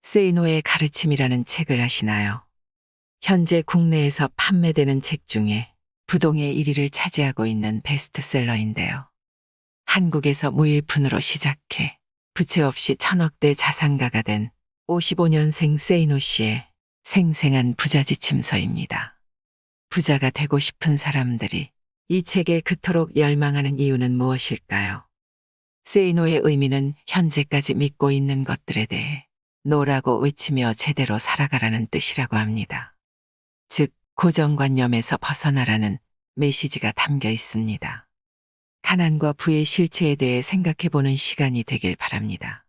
세이노의 가르침이라는 책을 아시나요? 현재 국내에서 판매되는 책 중에 부동의 1위를 차지하고 있는 베스트셀러인데요. 한국에서 무일푼으로 시작해 부채 없이 천억대 자산가가 된 55년생 세이노 씨의 생생한 부자지침서입니다. 부자가 되고 싶은 사람들이 이 책에 그토록 열망하는 이유는 무엇일까요? 세이노의 의미는 현재까지 믿고 있는 것들에 대해 노라고 외치며 제대로 살아가라는 뜻이라고 합니다. 즉, 고정관념에서 벗어나라는 메시지가 담겨 있습니다. 가난과 부의 실체에 대해 생각해보는 시간이 되길 바랍니다.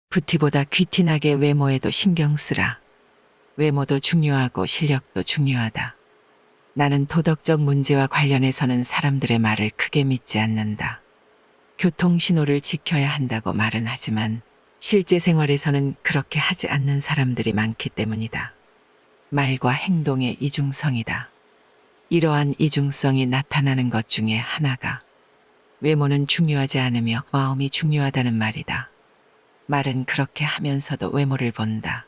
부티보다 귀티나게 외모에도 신경 쓰라. 외모도 중요하고 실력도 중요하다. 나는 도덕적 문제와 관련해서는 사람들의 말을 크게 믿지 않는다. 교통신호를 지켜야 한다고 말은 하지만 실제 생활에서는 그렇게 하지 않는 사람들이 많기 때문이다. 말과 행동의 이중성이다. 이러한 이중성이 나타나는 것 중에 하나가 외모는 중요하지 않으며 마음이 중요하다는 말이다. 말은 그렇게 하면서도 외모를 본다.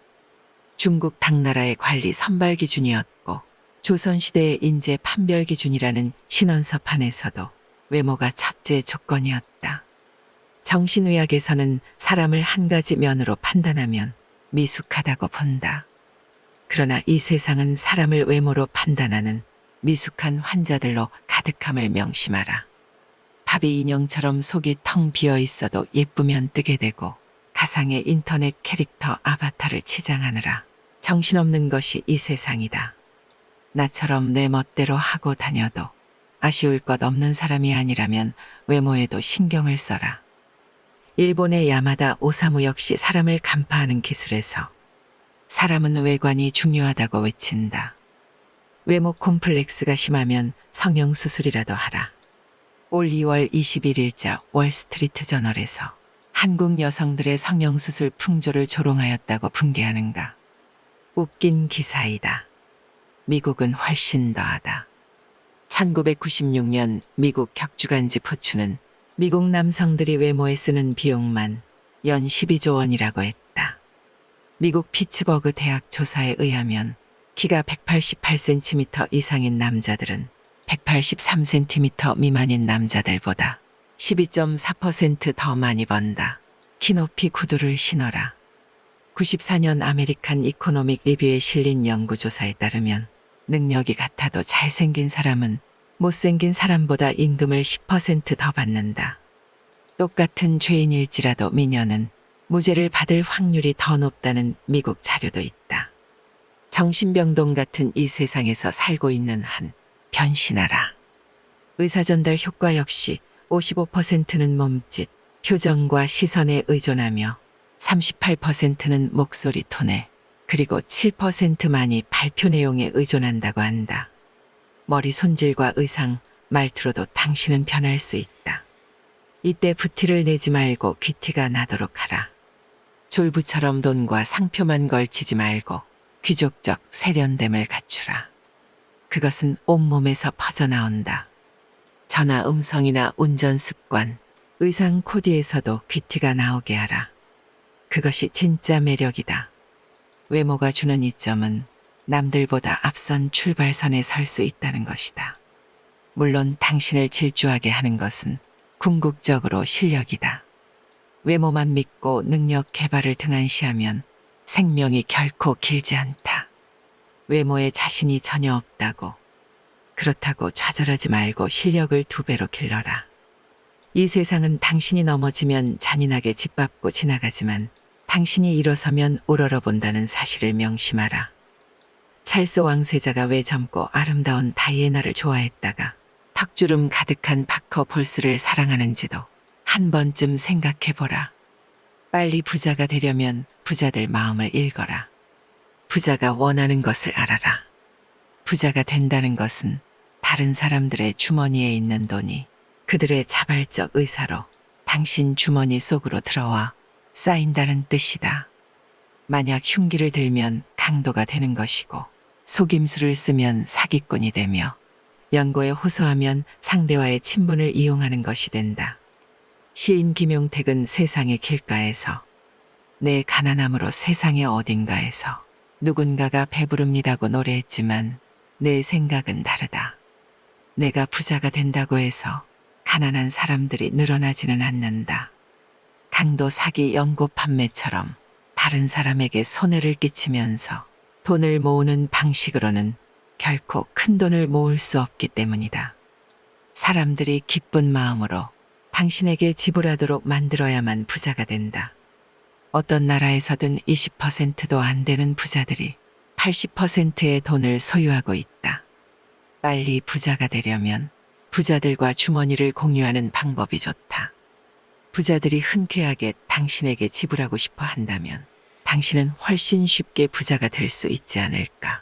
중국 당나라의 관리 선발 기준이었고 조선시대의 인재 판별 기준이라는 신원서판에서도 외모가 첫째 조건이었다. 정신의학에서는 사람을 한 가지 면으로 판단하면 미숙하다고 본다. 그러나 이 세상은 사람을 외모로 판단하는 미숙한 환자들로 가득함을 명심하라. 바비 인형처럼 속이 텅 비어 있어도 예쁘면 뜨게 되고 가상의 인터넷 캐릭터 아바타를 치장하느라 정신없는 것이 이 세상이다. 나처럼 내 멋대로 하고 다녀도 아쉬울 것 없는 사람이 아니라면 외모에도 신경을 써라. 일본의 야마다 오사무 역시 사람을 간파하는 기술에서 사람은 외관이 중요하다고 외친다. 외모 콤플렉스가 심하면 성형수술이라도 하라. 올 2월 21일자 월스트리트 저널에서 한국 여성들의 성형수술 풍조를 조롱하였다고 분개하는가. 웃긴 기사이다. 미국은 훨씬 더하다. 1996년 미국 격주간지 포추는 미국 남성들이 외모에 쓰는 비용만 연 12조 원이라고 했다. 미국 피츠버그 대학 조사에 의하면 키가 188cm 이상인 남자들은 183cm 미만인 남자들보다 12.4% 더 많이 번다. 키높이 구두를 신어라. 94년 아메리칸 이코노믹 리뷰에 실린 연구조사에 따르면 능력이 같아도 잘생긴 사람은 못생긴 사람보다 임금을 10% 더 받는다. 똑같은 죄인일지라도 미녀는 무죄를 받을 확률이 더 높다는 미국 자료도 있다. 정신병동 같은 이 세상에서 살고 있는 한 변신하라. 의사전달 효과 역시 55%는 몸짓, 표정과 시선에 의존하며 38%는 목소리 톤에 그리고 7%만이 발표 내용에 의존한다고 한다. 머리 손질과 의상, 말투로도 당신은 변할 수 있다. 이때 부티를 내지 말고 귀티가 나도록 하라. 졸부처럼 돈과 상표만 걸치지 말고 귀족적 세련됨을 갖추라. 그것은 온몸에서 퍼져나온다. 전화 음성이나 운전 습관, 의상 코디에서도 귀티가 나오게 하라. 그것이 진짜 매력이다. 외모가 주는 이점은 남들보다 앞선 출발선에 설 수 있다는 것이다. 물론 당신을 질주하게 하는 것은 궁극적으로 실력이다. 외모만 믿고 능력 개발을 등한시하면 생명이 결코 길지 않다. 외모에 자신이 전혀 없다고. 그렇다고 좌절하지 말고 실력을 2배로 길러라. 이 세상은 당신이 넘어지면 잔인하게 짓밟고 지나가지만 당신이 일어서면 우러러본다는 사실을 명심하라. 찰스 왕세자가 왜 젊고 아름다운 다이애나를 좋아했다가 턱주름 가득한 파커 폴스를 사랑하는지도 한 번쯤 생각해보라. 빨리 부자가 되려면 부자들 마음을 읽어라. 부자가 원하는 것을 알아라. 부자가 된다는 것은 다른 사람들의 주머니에 있는 돈이 그들의 자발적 의사로 당신 주머니 속으로 들어와 쌓인다는 뜻이다. 만약 흉기를 들면 강도가 되는 것이고 속임수를 쓰면 사기꾼이 되며 연고에 호소하면 상대와의 친분을 이용하는 것이 된다. 시인 김용택은 세상의 길가에서 내 가난함으로 세상의 어딘가에서 누군가가 배부릅니다고 노래했지만 내 생각은 다르다. 내가 부자가 된다고 해서 가난한 사람들이 늘어나지는 않는다. 강도 사기 연고 판매처럼 다른 사람에게 손해를 끼치면서 돈을 모으는 방식으로는 결코 큰 돈을 모을 수 없기 때문이다. 사람들이 기쁜 마음으로 당신에게 지불하도록 만들어야만 부자가 된다. 어떤 나라에서든 20%도 안 되는 부자들이 80%의 돈을 소유하고 있다. 빨리 부자가 되려면 부자들과 주머니를 공유하는 방법이 좋다. 부자들이 흔쾌하게 당신에게 지불하고 싶어 한다면 당신은 훨씬 쉽게 부자가 될 수 있지 않을까.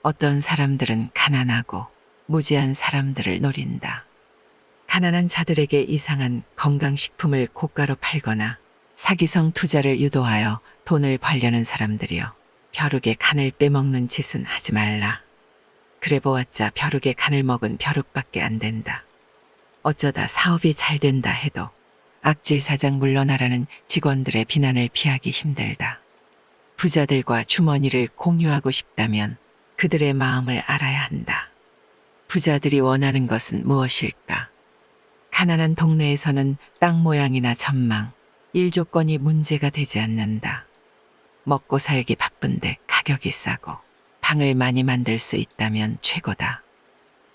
어떤 사람들은 가난하고 무지한 사람들을 노린다. 가난한 자들에게 이상한 건강식품을 고가로 팔거나 사기성 투자를 유도하여 돈을 벌려는 사람들이여, 벼룩의 간을 빼먹는 짓은 하지 말라. 그래 보았자 벼룩의 간을 먹은 벼룩밖에 안 된다. 어쩌다 사업이 잘 된다 해도 악질 사장 물러나라는 직원들의 비난을 피하기 힘들다. 부자들과 주머니를 공유하고 싶다면 그들의 마음을 알아야 한다. 부자들이 원하는 것은 무엇일까? 가난한 동네에서는 땅 모양이나 전망, 일 조건이 문제가 되지 않는다. 먹고 살기 바쁜데 가격이 싸고 방을 많이 만들 수 있다면 최고다.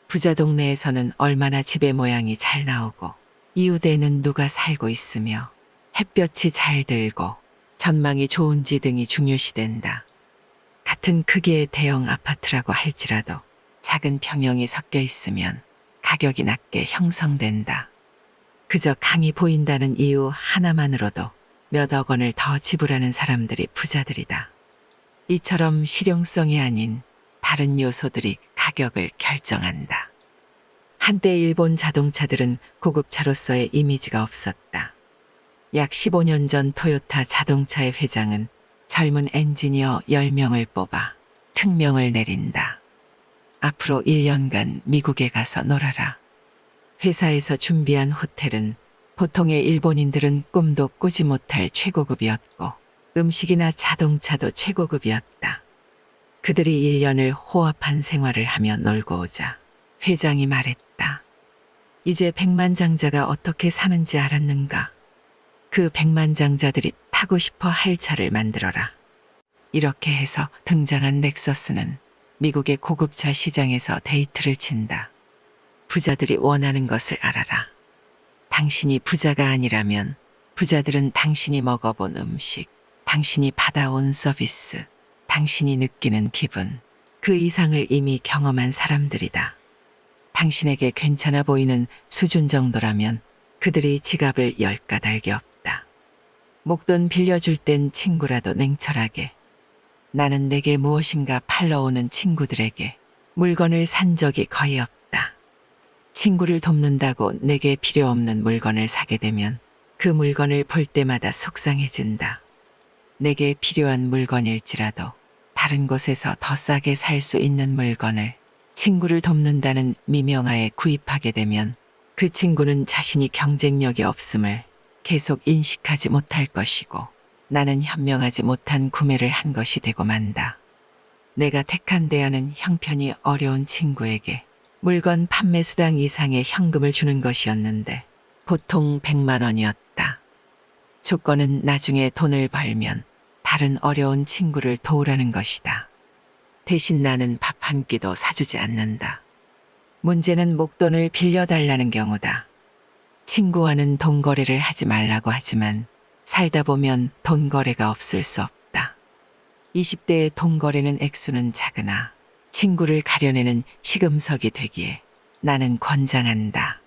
부자 동네에서는 얼마나 집의 모양이 잘 나오고 이웃에는 누가 살고 있으며 햇볕이 잘 들고 전망이 좋은지 등이 중요시된다. 같은 크기의 대형 아파트라고 할지라도 작은 평형이 섞여 있으면 가격이 낮게 형성된다. 그저 강이 보인다는 이유 하나만으로도 몇억 원을 더 지불하는 사람들이 부자들이다. 이처럼 실용성이 아닌 다른 요소들이 가격을 결정한다. 한때 일본 자동차들은 고급차로서의 이미지가 없었다. 약 15년 전 토요타 자동차의 회장은 젊은 엔지니어 10명을 뽑아 특명을 내린다. 앞으로 1년간 미국에 가서 놀아라. 회사에서 준비한 호텔은 보통의 일본인들은 꿈도 꾸지 못할 최고급이었고 음식이나 자동차도 최고급이었다. 그들이 1년을 호화판 생활을 하며 놀고 오자 회장이 말했다. 이제 백만장자가 어떻게 사는지 알았는가? 그 백만장자들이 타고 싶어 할 차를 만들어라. 이렇게 해서 등장한 렉서스는 미국의 고급차 시장에서 데이트를 친다. 부자들이 원하는 것을 알아라. 당신이 부자가 아니라면 부자들은 당신이 먹어본 음식, 당신이 받아온 서비스, 당신이 느끼는 기분, 그 이상을 이미 경험한 사람들이다. 당신에게 괜찮아 보이는 수준 정도라면 그들이 지갑을 열 까닭이 없다. 목돈 빌려줄 땐 친구라도 냉철하게. 나는 내게 무엇인가 팔러오는 친구들에게 물건을 산 적이 거의 없다. 친구를 돕는다고 내게 필요 없는 물건을 사게 되면 그 물건을 볼 때마다 속상해진다. 내게 필요한 물건일지라도 다른 곳에서 더 싸게 살 수 있는 물건을 친구를 돕는다는 미명하에 구입하게 되면 그 친구는 자신이 경쟁력이 없음을 계속 인식하지 못할 것이고 나는 현명하지 못한 구매를 한 것이 되고 만다. 내가 택한 대안은 형편이 어려운 친구에게 물건 판매 수당 이상의 현금을 주는 것이었는데 보통 100만 원이었다. 조건은 나중에 돈을 벌면 다른 어려운 친구를 도우라는 것이다. 대신 나는 밥 한 끼도 사주지 않는다. 문제는 목돈을 빌려달라는 경우다. 친구와는 돈 거래를 하지 말라고 하지만 살다 보면 돈 거래가 없을 수 없다. 20대의 돈 거래는 액수는 작으나 친구를 가려내는 시금석이 되기에 나는 권장한다.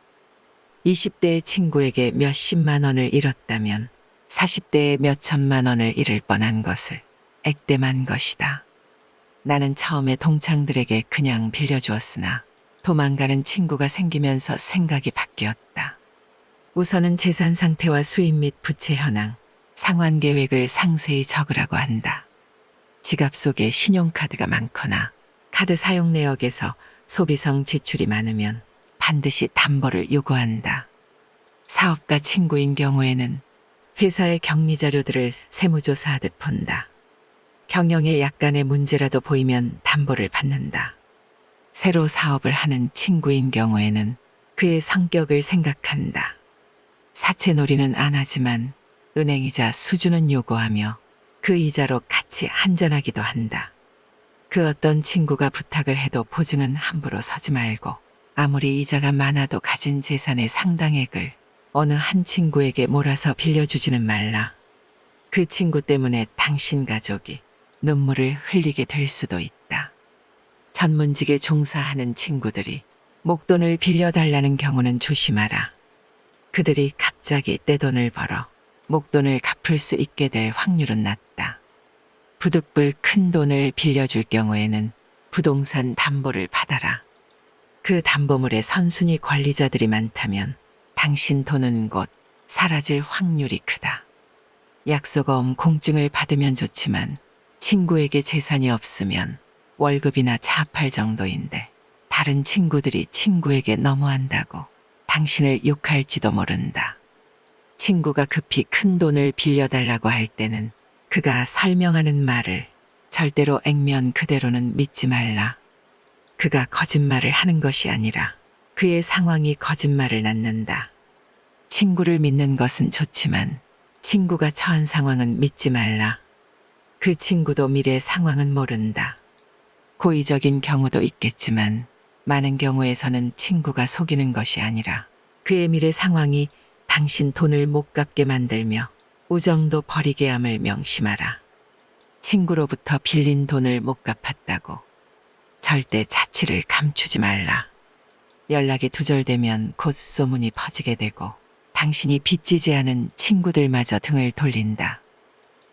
20대의 친구에게 몇십만 원을 잃었다면 40대에 몇천만 원을 잃을 뻔한 것을 액땜한 것이다. 나는 처음에 동창들에게 그냥 빌려주었으나 도망가는 친구가 생기면서 생각이 바뀌었다. 우선은 재산 상태와 수입 및 부채 현황, 상환 계획을 상세히 적으라고 한다. 지갑 속에 신용카드가 많거나 카드 사용 내역에서 소비성 지출이 많으면 반드시 담보를 요구한다. 사업가 친구인 경우에는 회사의 격리 자료들을 세무조사하듯 본다. 경영에 약간의 문제라도 보이면 담보를 받는다. 새로 사업을 하는 친구인 경우에는 그의 성격을 생각한다. 사채놀이는 안 하지만 은행이자 수주는 요구하며 그 이자로 같이 한잔하기도 한다. 그 어떤 친구가 부탁을 해도 보증은 함부로 서지 말고 아무리 이자가 많아도 가진 재산의 상당액을 어느 한 친구에게 몰아서 빌려주지는 말라. 그 친구 때문에 당신 가족이 눈물을 흘리게 될 수도 있다. 전문직에 종사하는 친구들이 목돈을 빌려달라는 경우는 조심하라. 그들이 갑자기 떼돈을 벌어 목돈을 갚을 수 있게 될 확률은 낮다. 부득불 큰 돈을 빌려줄 경우에는 부동산 담보를 받아라. 그 담보물에 선순위 관리자들이 많다면 당신 돈은 곧 사라질 확률이 크다. 약속어음 공증을 받으면 좋지만 친구에게 재산이 없으면 월급이나 차압할 정도인데 다른 친구들이 친구에게 너무한다고 당신을 욕할지도 모른다. 친구가 급히 큰 돈을 빌려달라고 할 때는 그가 설명하는 말을 절대로 액면 그대로는 믿지 말라. 그가 거짓말을 하는 것이 아니라 그의 상황이 거짓말을 낳는다. 친구를 믿는 것은 좋지만 친구가 처한 상황은 믿지 말라. 그 친구도 미래 상황은 모른다. 고의적인 경우도 있겠지만 많은 경우에서는 친구가 속이는 것이 아니라 그의 미래 상황이 당신 돈을 못 갚게 만들며 우정도 버리게 함을 명심하라. 친구로부터 빌린 돈을 못 갚았다고 절대 자취를 감추지 말라. 연락이 두절되면 곧 소문이 퍼지게 되고 당신이 빚지지 않은 친구들마저 등을 돌린다.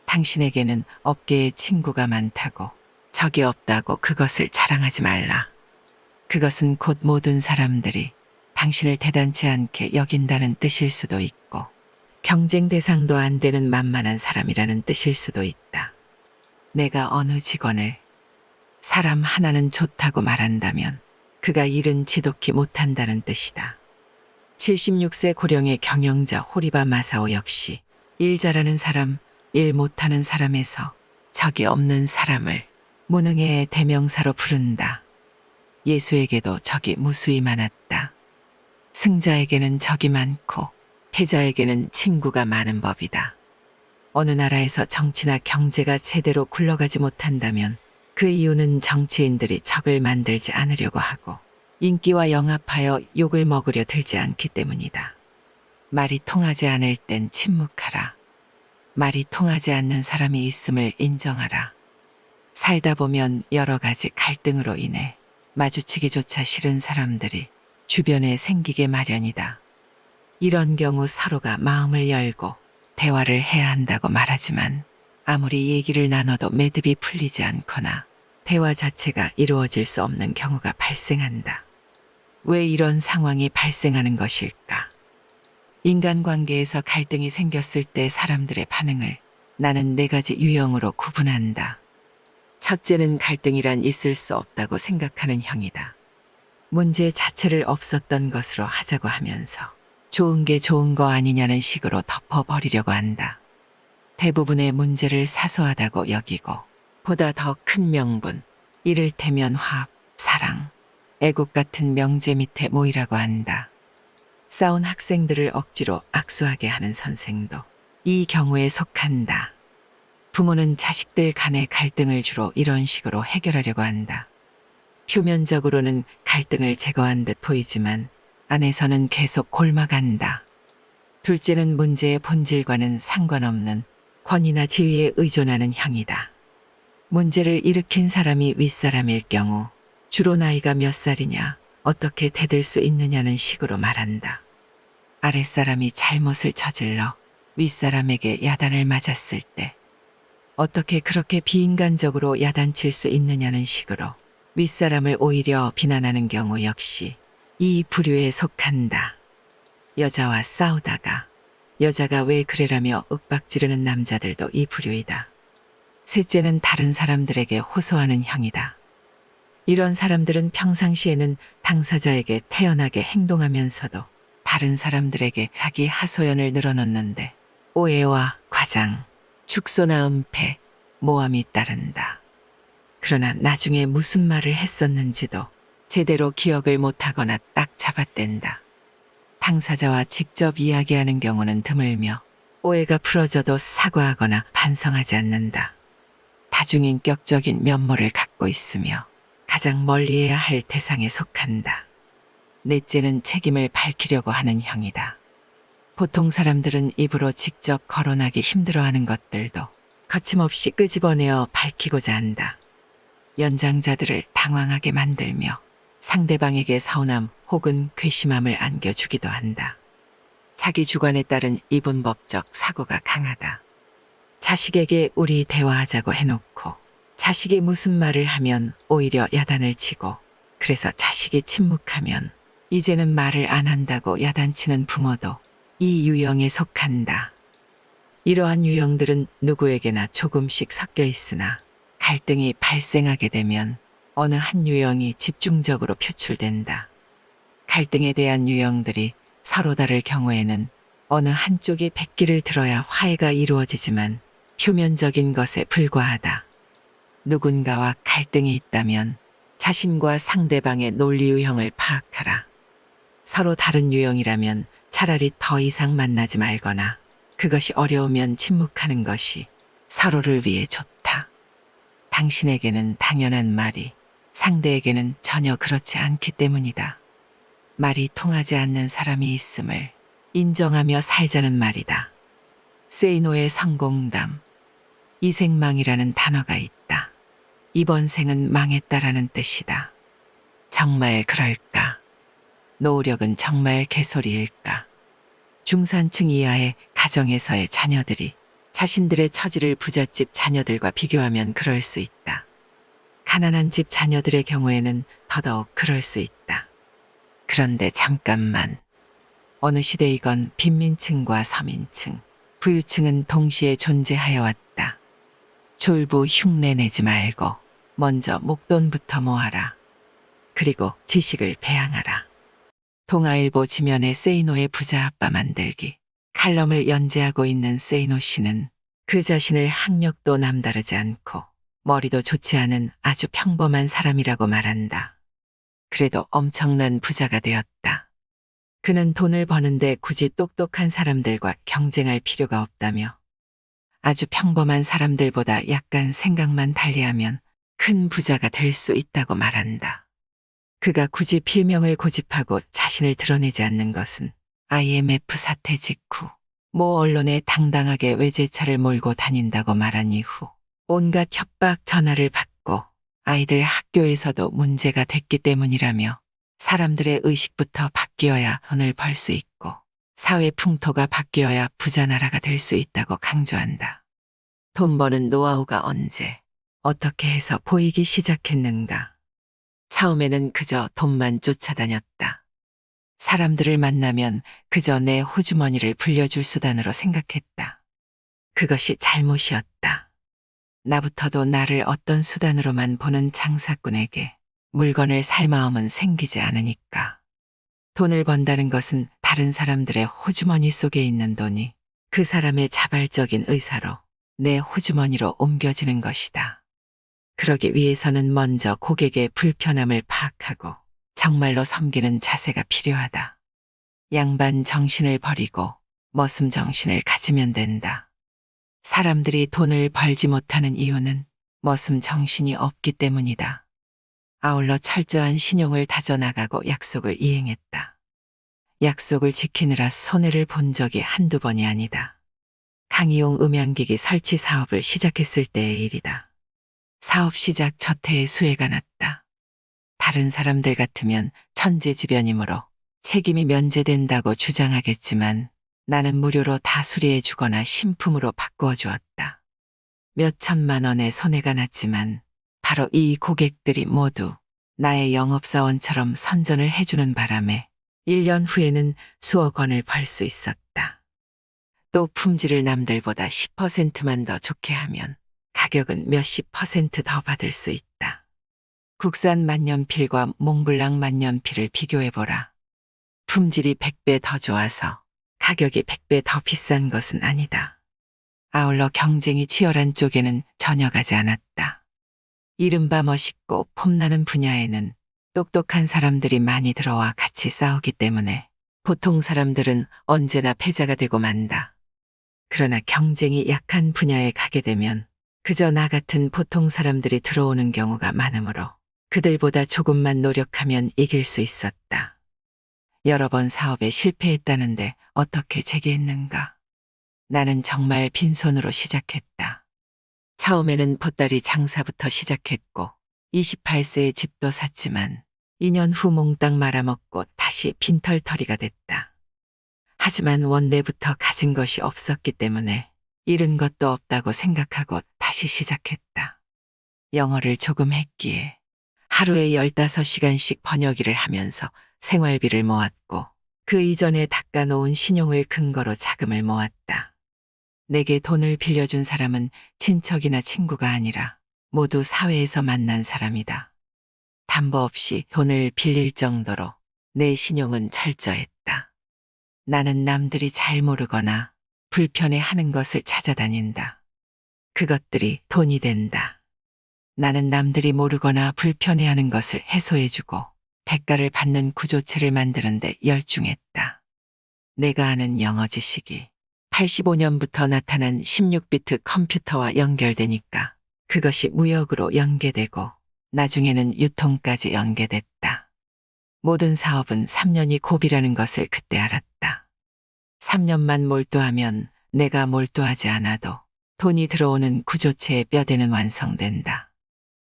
당신에게는 업계에 친구가 많다고 적이 없다고 그것을 자랑하지 말라. 그것은 곧 모든 사람들이 당신을 대단치 않게 여긴다는 뜻일 수도 있고 경쟁 대상도 안 되는 만만한 사람이라는 뜻일 수도 있다. 내가 어느 직원을 사람 하나는 좋다고 말한다면 그가 일은 지독히 못한다는 뜻이다. 76세 고령의 경영자 호리바 마사오 역시 일 잘하는 사람, 일 못하는 사람에서 적이 없는 사람을 무능의 대명사로 부른다. 예수에게도 적이 무수히 많았다. 승자에게는 적이 많고 패자에게는 친구가 많은 법이다. 어느 나라에서 정치나 경제가 제대로 굴러가지 못한다면 그 이유는 정치인들이 적을 만들지 않으려고 하고 인기와 영합하여 욕을 먹으려 들지 않기 때문이다. 말이 통하지 않을 땐 침묵하라. 말이 통하지 않는 사람이 있음을 인정하라. 살다 보면 여러 가지 갈등으로 인해 마주치기조차 싫은 사람들이 주변에 생기게 마련이다. 이런 경우 서로가 마음을 열고 대화를 해야 한다고 말하지만 아무리 얘기를 나눠도 매듭이 풀리지 않거나 대화 자체가 이루어질 수 없는 경우가 발생한다. 왜 이런 상황이 발생하는 것일까? 인간관계에서 갈등이 생겼을 때 사람들의 반응을 나는 4가지 유형으로 구분한다. 첫째는 갈등이란 있을 수 없다고 생각하는 형이다. 문제 자체를 없었던 것으로 하자고 하면서 좋은 게 좋은 거 아니냐는 식으로 덮어버리려고 한다. 대부분의 문제를 사소하다고 여기고 보다 더 큰 명분, 이를테면 화합, 사랑, 애국 같은 명제 밑에 모이라고 한다. 싸운 학생들을 억지로 악수하게 하는 선생도 이 경우에 속한다. 부모는 자식들 간의 갈등을 주로 이런 식으로 해결하려고 한다. 표면적으로는 갈등을 제거한 듯 보이지만 안에서는 계속 골마간다. 둘째는 문제의 본질과는 상관없는 권위나 지위에 의존하는 형이다. 문제를 일으킨 사람이 윗사람일 경우 주로 나이가 몇 살이냐, 어떻게 대들 수 있느냐는 식으로 말한다. 아랫사람이 잘못을 저질러 윗사람에게 야단을 맞았을 때 어떻게 그렇게 비인간적으로 야단칠 수 있느냐는 식으로 윗사람을 오히려 비난하는 경우 역시 이 부류에 속한다. 여자와 싸우다가 여자가 왜 그래라며 윽박지르는 남자들도 이 부류이다. 셋째는 다른 사람들에게 호소하는 형이다. 이런 사람들은 평상시에는 당사자에게 태연하게 행동하면서도 다른 사람들에게 자기 하소연을 늘어놓는데 오해와 과장, 축소나 은폐, 모함이 따른다. 그러나 나중에 무슨 말을 했었는지도 제대로 기억을 못하거나 딱 잡아댄다. 당사자와 직접 이야기하는 경우는 드물며 오해가 풀어져도 사과하거나 반성하지 않는다. 다중인격적인 면모를 갖고 있으며 가장 멀리해야 할 대상에 속한다. 넷째는 책임을 밝히려고 하는 형이다. 보통 사람들은 입으로 직접 거론하기 힘들어하는 것들도 거침없이 끄집어내어 밝히고자 한다. 연장자들을 당황하게 만들며 상대방에게 서운함 혹은 괘씸함을 안겨주기도 한다. 자기 주관에 따른 이분법적 사고가 강하다. 자식에게 우리 대화하자고 해놓고 자식이 무슨 말을 하면 오히려 야단을 치고, 그래서 자식이 침묵하면 이제는 말을 안 한다고 야단치는 부모도 이 유형에 속한다. 이러한 유형들은 누구에게나 조금씩 섞여 있으나 갈등이 발생하게 되면 어느 한 유형이 집중적으로 표출된다. 갈등에 대한 유형들이 서로 다를 경우에는 어느 한쪽이 백기를 들어야 화해가 이루어지지만 표면적인 것에 불과하다. 누군가와 갈등이 있다면 자신과 상대방의 논리 유형을 파악하라. 서로 다른 유형이라면 차라리 더 이상 만나지 말거나 그것이 어려우면 침묵하는 것이 서로를 위해 좋다. 당신에게는 당연한 말이 상대에게는 전혀 그렇지 않기 때문이다. 말이 통하지 않는 사람이 있음을 인정하며 살자는 말이다. 세이노의 성공담. 이생망이라는 단어가 있다. 이번 생은 망했다라는 뜻이다. 정말 그럴까? 노력은 정말 개소리일까? 중산층 이하의 가정에서의 자녀들이 자신들의 처지를 부잣집 자녀들과 비교하면 그럴 수 있다. 가난한 집 자녀들의 경우에는 더더욱 그럴 수 있다. 그런데 잠깐만. 어느 시대이건 빈민층과 서민층, 부유층은 동시에 존재하여 왔다. 졸부 흉내 내지 말고 먼저 목돈부터 모아라. 그리고 지식을 배양하라. 동아일보 지면에 세이노의 부자 아빠 만들기 칼럼을 연재하고 있는 세이노 씨는 그 자신을 학력도 남다르지 않고 머리도 좋지 않은 아주 평범한 사람이라고 말한다. 그래도 엄청난 부자가 되었다. 그는 돈을 버는데 굳이 똑똑한 사람들과 경쟁할 필요가 없다며 아주 평범한 사람들보다 약간 생각만 달리하면 큰 부자가 될 수 있다고 말한다. 그가 굳이 필명을 고집하고 자신을 드러내지 않는 것은 IMF 사태 직후 모 언론에 당당하게 외제차를 몰고 다닌다고 말한 이후 온갖 협박 전화를 받고 아이들 학교에서도 문제가 됐기 때문이라며 사람들의 의식부터 바뀌어야 돈을 벌 수 있고 사회 풍토가 바뀌어야 부자 나라가 될 수 있다고 강조한다. 돈 버는 노하우가 언제, 어떻게 해서 보이기 시작했는가? 처음에는 그저 돈만 쫓아다녔다. 사람들을 만나면 그저 내 호주머니를 불려줄 수단으로 생각했다. 그것이 잘못이었다. 나부터도 나를 어떤 수단으로만 보는 장사꾼에게 물건을 살 마음은 생기지 않으니까. 돈을 번다는 것은 다른 사람들의 호주머니 속에 있는 돈이 그 사람의 자발적인 의사로 내 호주머니로 옮겨지는 것이다. 그러기 위해서는 먼저 고객의 불편함을 파악하고 정말로 섬기는 자세가 필요하다. 양반 정신을 버리고 머슴 정신을 가지면 된다. 사람들이 돈을 벌지 못하는 이유는 머슴 정신이 없기 때문이다. 아울러 철저한 신용을 다져나가고 약속을 이행했다. 약속을 지키느라 손해를 본 적이 한두 번이 아니다. 강의용 음향기기 설치 사업을 시작했을 때의 일이다. 사업 시작 첫 해에 수혜가 났다. 다른 사람들 같으면 천재지변이므로 책임이 면제된다고 주장하겠지만 나는 무료로 다 수리해 주거나 신품으로 바꾸어 주었다. 몇 천만 원의 손해가 났지만 바로 이 고객들이 모두 나의 영업사원처럼 선전을 해주는 바람에 1년 후에는 수억 원을 벌 수 있었다. 또 품질을 남들보다 10%만 더 좋게 하면 가격은 몇십 퍼센트 더 받을 수 있다. 국산 만년필과 몽블랑 만년필을 비교해보라. 품질이 100배 더 좋아서 가격이 100배 더 비싼 것은 아니다. 아울러 경쟁이 치열한 쪽에는 전혀 가지 않았다. 이른바 멋있고 폼나는 분야에는 똑똑한 사람들이 많이 들어와 같이 싸우기 때문에 보통 사람들은 언제나 패자가 되고 만다. 그러나 경쟁이 약한 분야에 가게 되면 그저 나 같은 보통 사람들이 들어오는 경우가 많으므로 그들보다 조금만 노력하면 이길 수 있었다. 여러 번 사업에 실패했다는데 어떻게 재기했는가? 나는 정말 빈손으로 시작했다. 처음에는 보따리 장사부터 시작했고 28세에 집도 샀지만 2년 후 몽땅 말아먹고 다시 빈털터리가 됐다. 하지만 원래부터 가진 것이 없었기 때문에 잃은 것도 없다고 생각하고 다시 시작했다. 영어를 조금 했기에 하루에 15시간씩 번역 일을 하면서 생활비를 모았고 그 이전에 닦아놓은 신용을 근거로 자금을 모았다. 내게 돈을 빌려준 사람은 친척이나 친구가 아니라 모두 사회에서 만난 사람이다. 담보 없이 돈을 빌릴 정도로 내 신용은 철저했다. 나는 남들이 잘 모르거나 불편해하는 것을 찾아다닌다. 그것들이 돈이 된다. 나는 남들이 모르거나 불편해하는 것을 해소해주고 대가를 받는 구조체를 만드는데 열중했다. 내가 아는 영어 지식이 85년부터 나타난 16비트 컴퓨터와 연결되니까 그것이 무역으로 연계되고 나중에는 유통까지 연계됐다. 모든 사업은 3년이 고비라는 것을 그때 알았다. 3년만 몰두하면 내가 몰두하지 않아도 돈이 들어오는 구조체의 뼈대는 완성된다.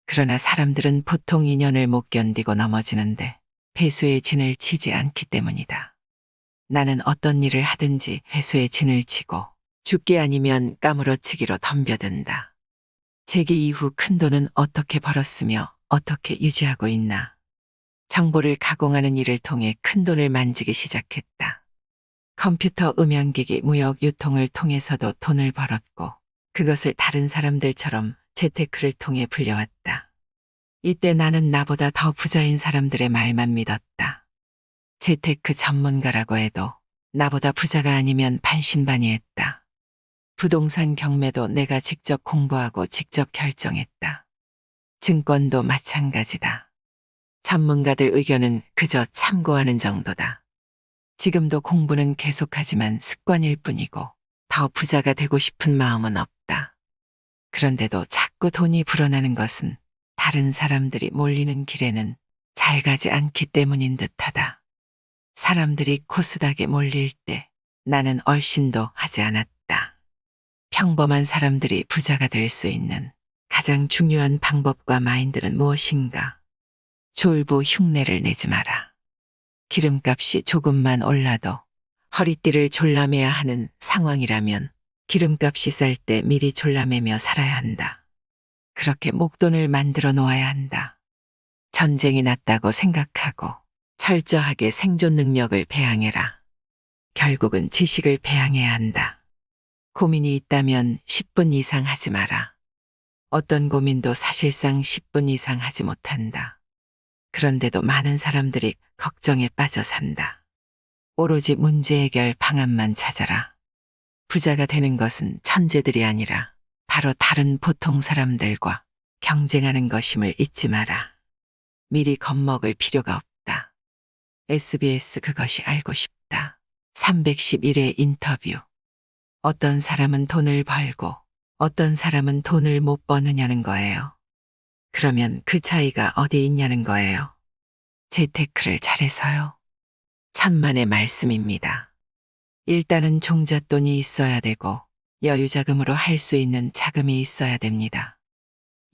그러나 사람들은 보통 2년을 못 견디고 넘어지는데 회수의 진을 치지 않기 때문이다. 나는 어떤 일을 하든지 회수의 진을 치고 죽기 아니면 까무러치기로 덤벼든다. 재기 이후 큰 돈은 어떻게 벌었으며 어떻게 유지하고 있나. 정보를 가공하는 일을 통해 큰 돈을 만지기 시작했다. 컴퓨터 음향기기 무역 유통을 통해서도 돈을 벌었고 그것을 다른 사람들처럼 재테크를 통해 불려왔다. 이때 나는 나보다 더 부자인 사람들의 말만 믿었다. 재테크 전문가라고 해도 나보다 부자가 아니면 반신반의했다. 부동산 경매도 내가 직접 공부하고 직접 결정했다. 증권도 마찬가지다. 전문가들 의견은 그저 참고하는 정도다. 지금도 공부는 계속하지만 습관일 뿐이고 더 부자가 되고 싶은 마음은 없다. 그런데도 자꾸 돈이 불어나는 것은 다른 사람들이 몰리는 길에는 잘 가지 않기 때문인 듯하다. 사람들이 코스닥에 몰릴 때 나는 얼씬도 하지 않았다. 평범한 사람들이 부자가 될 수 있는 가장 중요한 방법과 마인드는 무엇인가? 졸부 흉내를 내지 마라. 기름값이 조금만 올라도 허리띠를 졸라매야 하는 상황이라면 기름값이 쌀 때 미리 졸라매며 살아야 한다. 그렇게 목돈을 만들어 놓아야 한다. 전쟁이 났다고 생각하고 철저하게 생존 능력을 배양해라. 결국은 지식을 배양해야 한다. 고민이 있다면 10분 이상 하지 마라. 어떤 고민도 사실상 10분 이상 하지 못한다. 그런데도 많은 사람들이 걱정에 빠져 산다. 오로지 문제 해결 방안만 찾아라. 부자가 되는 것은 천재들이 아니라 바로 다른 보통 사람들과 경쟁하는 것임을 잊지 마라. 미리 겁먹을 필요가 없다. SBS 그것이 알고 싶다. 311회 인터뷰. 어떤 사람은 돈을 벌고 어떤 사람은 돈을 못 버느냐는 거예요. 그러면 그 차이가 어디 있냐는 거예요. 재테크를 잘해서요. 천만의 말씀입니다. 일단은 종잣돈이 있어야 되고 여유자금으로 할 수 있는 자금이 있어야 됩니다.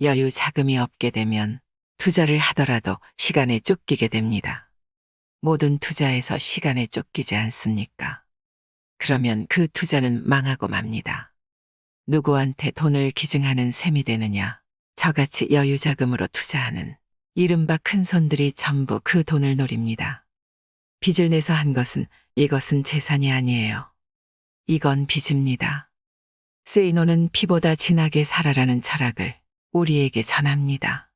여유 자금이 없게 되면 투자를 하더라도 시간에 쫓기게 됩니다. 모든 투자에서 시간에 쫓기지 않습니까? 그러면 그 투자는 망하고 맙니다. 누구한테 돈을 기증하는 셈이 되느냐? 저같이 여유자금으로 투자하는 이른바 큰 손들이 전부 그 돈을 노립니다. 빚을 내서 한 것은 이것은 재산이 아니에요. 이건 빚입니다. 세이노는 피보다 진하게 살아라는 철학을 우리에게 전합니다.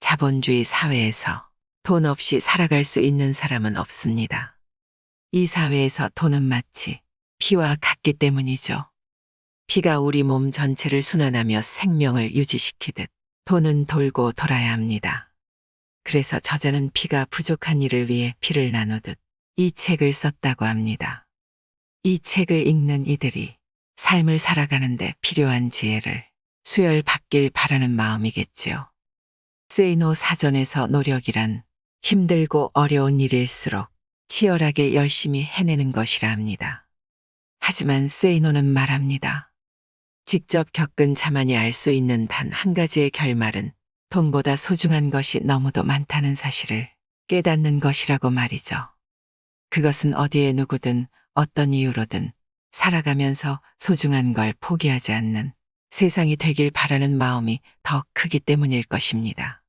자본주의 사회에서 돈 없이 살아갈 수 있는 사람은 없습니다. 이 사회에서 돈은 마치 피와 같기 때문이죠. 피가 우리 몸 전체를 순환하며 생명을 유지시키듯 돈은 돌고 돌아야 합니다. 그래서 저자는 피가 부족한 이를 위해 피를 나누듯 이 책을 썼다고 합니다. 이 책을 읽는 이들이 삶을 살아가는데 필요한 지혜를 수혈받길 바라는 마음이겠지요. 세이노 사전에서 노력이란 힘들고 어려운 일일수록 치열하게 열심히 해내는 것이라 합니다. 하지만 세이노는 말합니다. 직접 겪은 자만이 알 수 있는 단 한 가지의 결말은 돈보다 소중한 것이 너무도 많다는 사실을 깨닫는 것이라고 말이죠. 그것은 어디에 누구든 어떤 이유로든 살아가면서 소중한 걸 포기하지 않는 세상이 되길 바라는 마음이 더 크기 때문일 것입니다.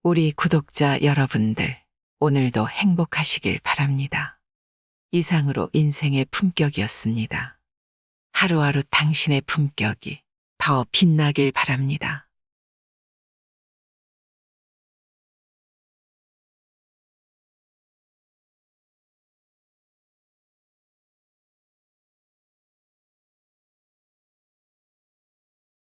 우리 구독자 여러분들, 오늘도 행복하시길 바랍니다. 이상으로 인생의 품격이었습니다. 하루하루 당신의 품격이 더 빛나길 바랍니다.